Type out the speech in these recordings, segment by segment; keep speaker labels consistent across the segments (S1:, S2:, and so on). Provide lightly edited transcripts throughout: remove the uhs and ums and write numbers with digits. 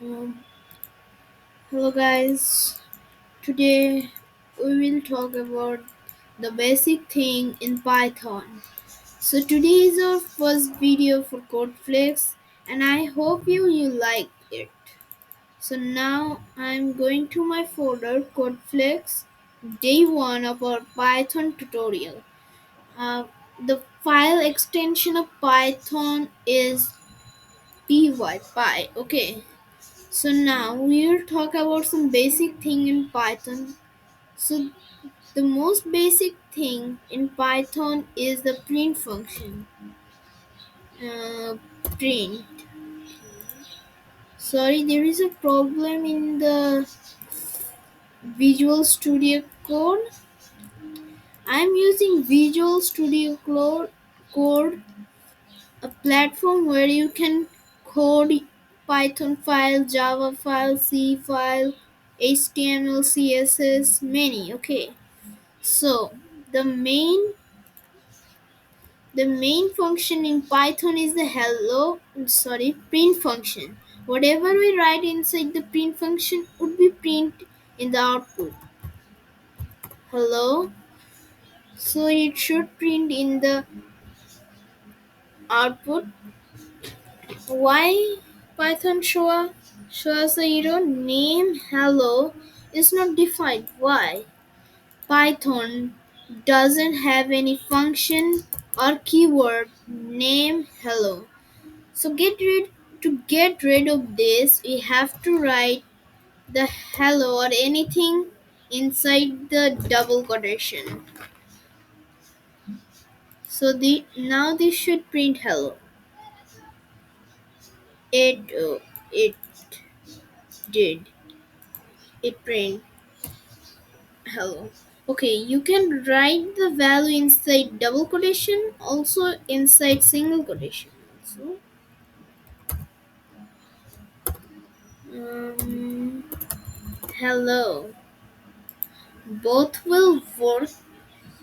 S1: Um, Hello guys, today we will talk about the basic thing in Python. So today is our first video for CodeFlex and I hope you like it. So now I'm going to my folder CodeFlex day 1 of our Python tutorial. The file extension of Python is py. Okay. So now we'll talk about some basic thing in Python. So the most basic thing in Python is the print function. Uh, Print. Sorry, there is a problem in the Visual Studio Code. I'm using Visual Studio Code, a platform where you can code Python file, Java file, C file, HTML, CSS, many. Okay. So the main function in Python is the print function. Whatever we write inside the print function would be print in the output. Hello. So it should print in the output. Why Python shows the error name hello is not defined. Why? Python doesn't have any function or keyword name hello. So get rid of this, we have to write the hello or anything inside the double quotation. So the now this should print hello. It did. It print hello. Okay, you can write the value inside double quotation, also inside single quotation. So, um, hello. Both will work.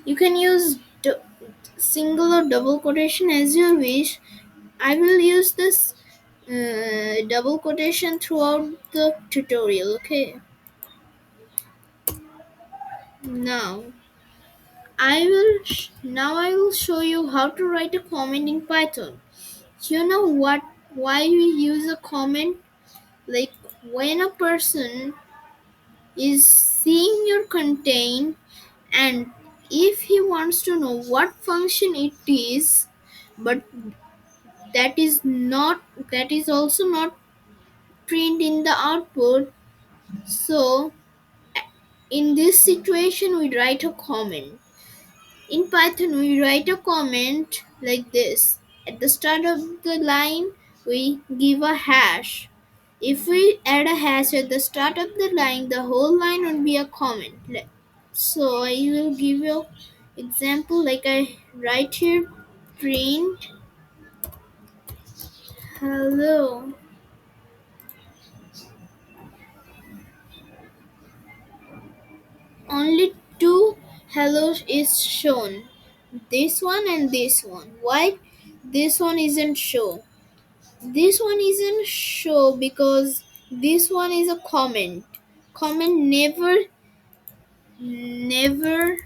S1: You can use single or double quotation as you wish. I will use this double quotation throughout the tutorial. Okay. Now I will show you how to write a comment in Python. You know what? Why we use a comment? Like when a person is seeing your content and if he wants to know what function it is, but that is also not print in the output. So in this situation we write a comment. In Python we write a comment like this. At the start of the line we give a hash. If we add a hash at the start of the line, the whole line would be a comment. So I will give you example, like I write here print hello. Only two hellos is shown. This one and this one. Why this one isn't show? This one isn't show because this one is a comment. Comment never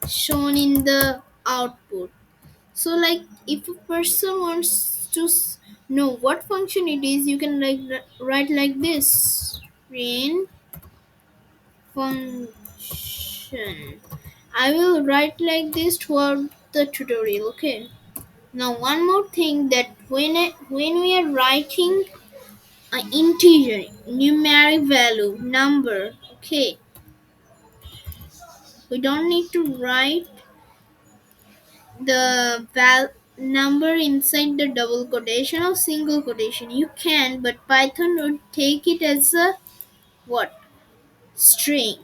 S1: shown in the output. So like if a person wants to know what function it is, you can like write like this. Print function. I will write like this throughout the tutorial. Okay. Now one more thing, that when we are writing an integer, numeric value, number, okay, we don't need to write the number inside the double quotation or single quotation. You can, but Python would take it as a what? String.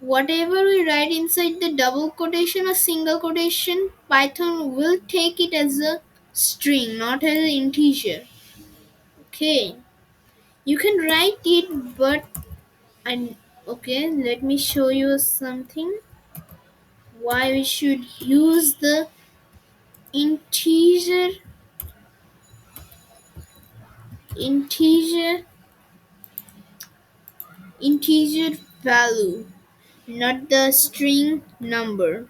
S1: Whatever we write inside the double quotation or single quotation, Python will take it as a string, not as an integer. Okay. You can write it, but and okay, let me show you something. Why we should use the integer integer integer value, not the string number.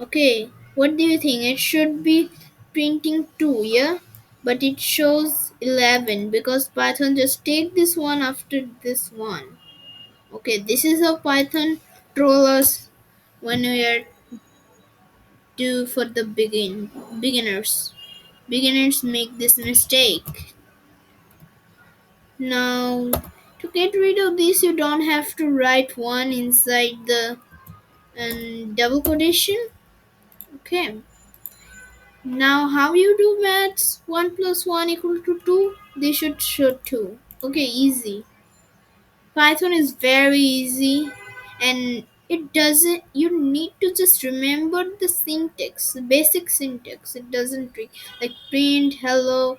S1: Okay, what do you think? It should be printing 2, yeah? But it shows 11 because Python just take this one after this one. Okay, this is how Python troll us when we are do for the beginners. Beginners make this mistake. Now, to get rid of this, you don't have to write one inside the double quotation. Okay. Now, how you do maths? 1 plus 1 equal to 2? They should show 2. Okay, easy. Python is very easy and it doesn't, you need to just remember the syntax, the basic syntax. It doesn't like print, hello,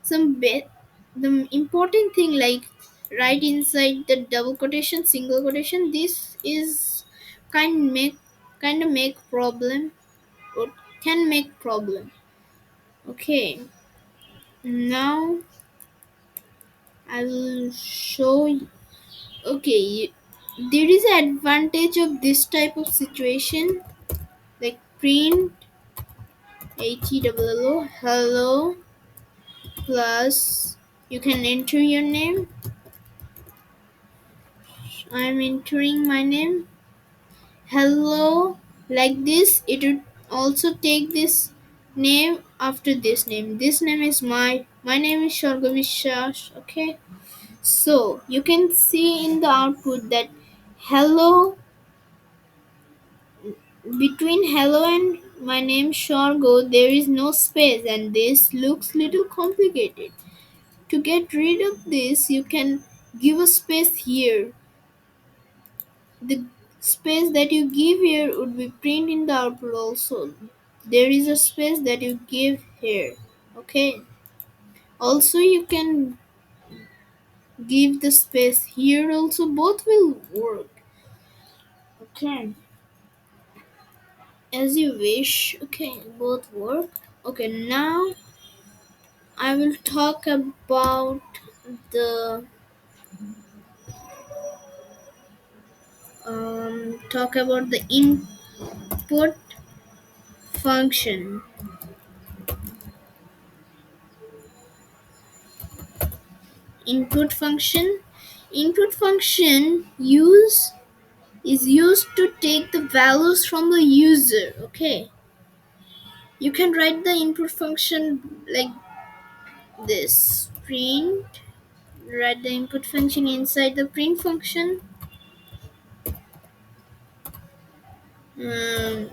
S1: some bit. The important thing like right inside the double quotation, single quotation, this is kind of make problem or can make problem. Okay, now I will show you. Okay, there is an advantage of this type of situation, like print hello hello plus you can enter your name. I'm entering my name. Hello, like this. It would also take this name after this name. This name is my name is Shorgavishas. Okay, so you can see in the output that hello between hello and my name Shorgo there is no space and this looks little complicated. To get rid of this you can give a space here. The space that you give here would be print in the output also. There is a space that you give here. Okay. Also you can give the space here also, both will work. Okay. As you wish. Okay, both work. Okay, now I will the talk about the input function. Input function. Input function is used to take the values from the user. Okay, you can write the input function like this. Print. Write the input function inside the print function. Um,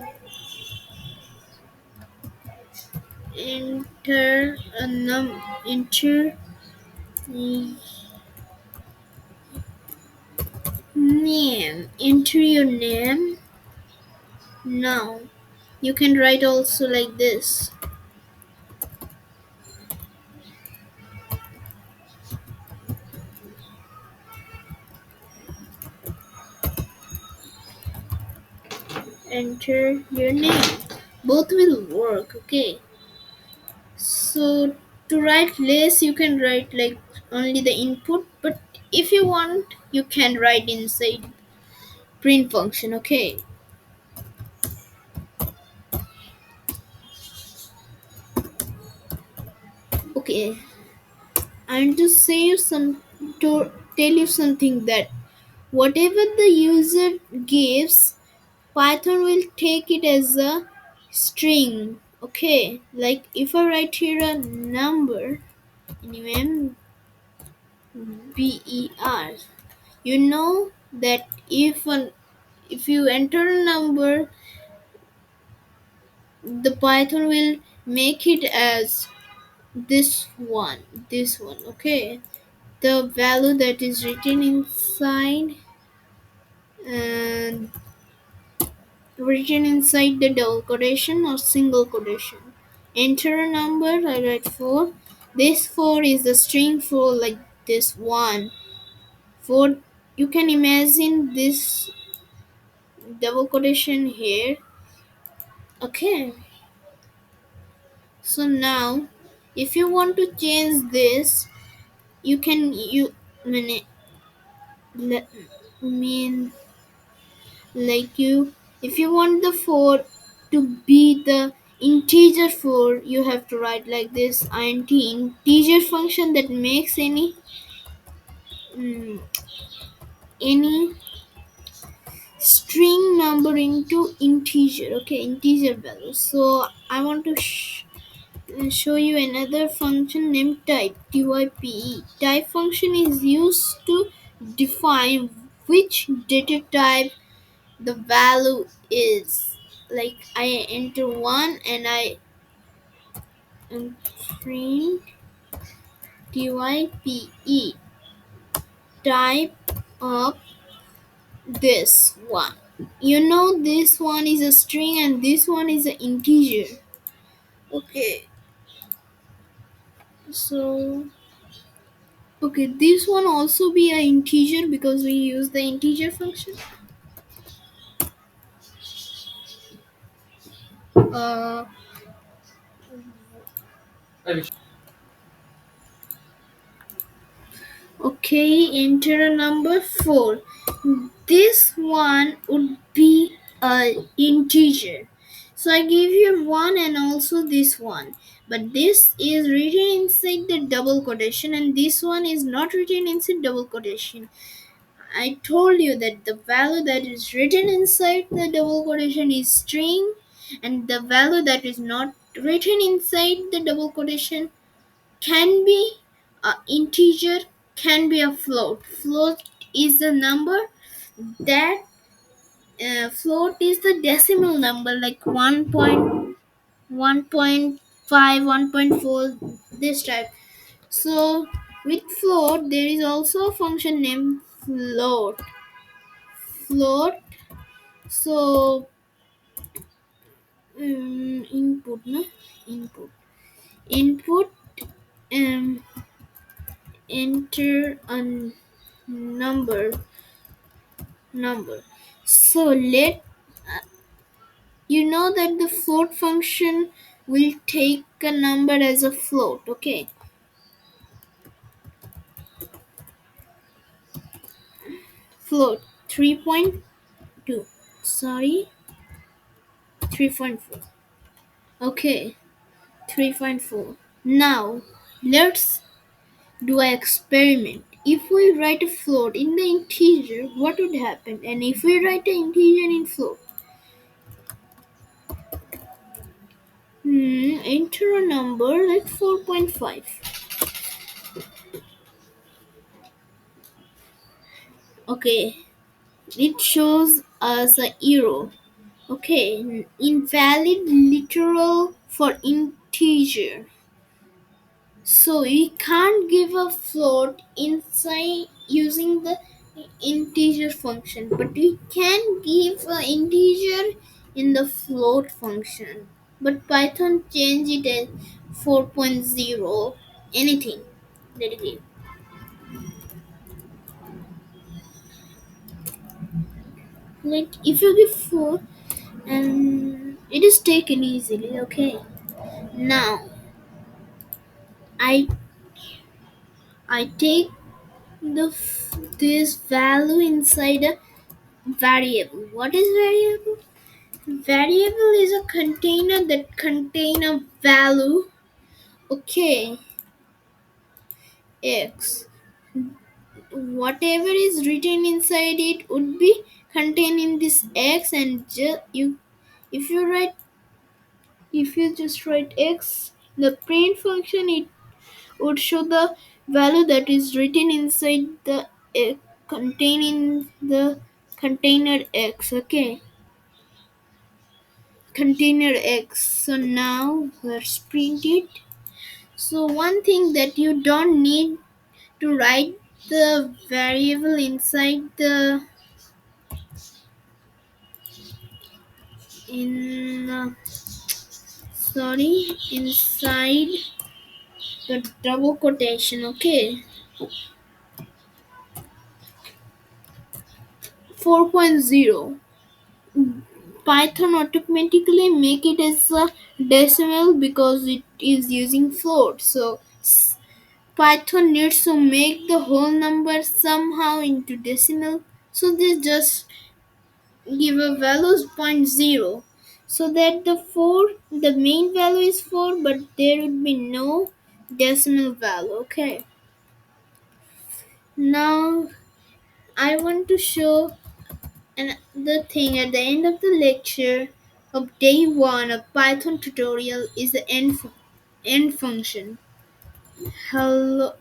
S1: enter a enter name. Enter your name. Now you can write also like this. Enter your name. Both will work. Okay. So to write less, you can write like only the input. But if you want, you can write inside print function. Okay. Okay. And to say you some to tell you something that whatever the user gives, Python will take it as a string. Okay, like if I write here a number, NUMBER, you know that if you enter a number, the Python will make it as this one, this one. Okay, the value that is written inside and written inside the double quotation or single quotation. Enter a number, I write 4. This 4 is the string for like this one. 4, you can imagine this double quotation here. Okay, so now if you want to change this, you can Le- mean like you if you want the 4 to be the integer 4, you have to write like this: int integer function that makes mm, any string number into integer. Okay, integer value. So I want to show you another function named type. Type function is used to define which data type the value is. Like I enter 1 and I print type, type up this one. You know, this one is a string and this one is an integer. Okay, so okay, this one also be an integer because we use the integer function. uh okay, enter a number 4. This one would be a integer. So I give you 1 and also this one. But this is written inside the double quotation and this one is not written inside double quotation. I told you that the value that is written inside the double quotation is string, and the value that is not written inside the double quotation can be a integer, can be a float. Float is the number that float is the decimal number, like 1.1.5, 1.4, this type. So with float there is also a function named float. So input na input input um enter a number. So let you know that the float function will take a number as a float. Okay, float 3.2, sorry, 3.4. Okay, 3.4. Now let's do an experiment. If we write a float in the integer, what would happen? And if we write an integer in float, enter a number like 4.5. Okay, it shows us a error. Okay, invalid literal for integer. So we can't give a float inside using the integer function, but we can give an integer in the float function. But Python change it as 4.0, anything that it is. Like if you give 4 and it is taken easily. Okay, now I I take this value inside a variable. What is variable? Variable is a container that contain a value. Okay, x. Whatever is written inside it would be contained in this x, and you if you write if you just write x, the print function, it would show the value that is written inside the containing the container x. Okay, container x. So now let's print it. So one thing that you don't need to write the variable inside the in sorry inside the double quotation. Okay, 4.0, Python automatically make it as a decimal because it is using float. So Python needs to make the whole number somehow into decimal, so they just give a value zero point 0, so that the main value is 4, but there would be no decimal value. Okay, now I want to show another thing at the end of the lecture of day 1 of Python tutorial is the end function. Hello.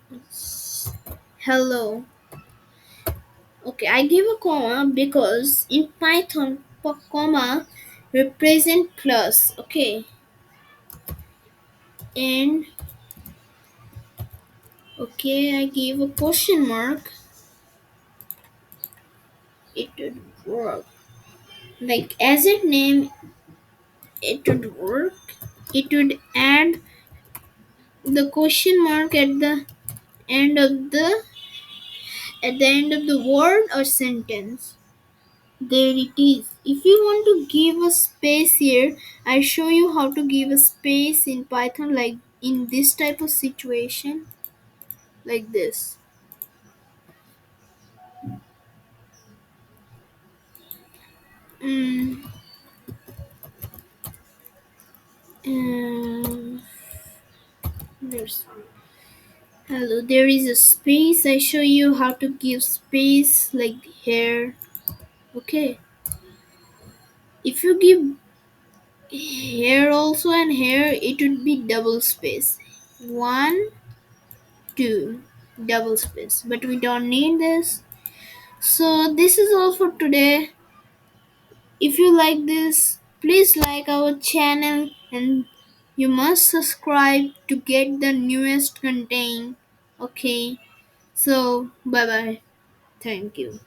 S1: Hello. Okay, I give a comma because in Python, comma represent plus. Okay, and okay, I give a question mark. It would work. Like as it name, it would work. It would add the question mark end of the at the end of the word or sentence. There it is. If you want to give a space here, I show you how to give a space in Python, like in this type of situation, like this. Mm, um, there's hello. There is a space. I show you how to give space like here. Okay. If you give here also and here, it would be double space. One, two, double space. But we don't need this. So this is all for today. If you like this, please like our channel and you must subscribe to get the newest content. Okay. So bye bye. Thank you.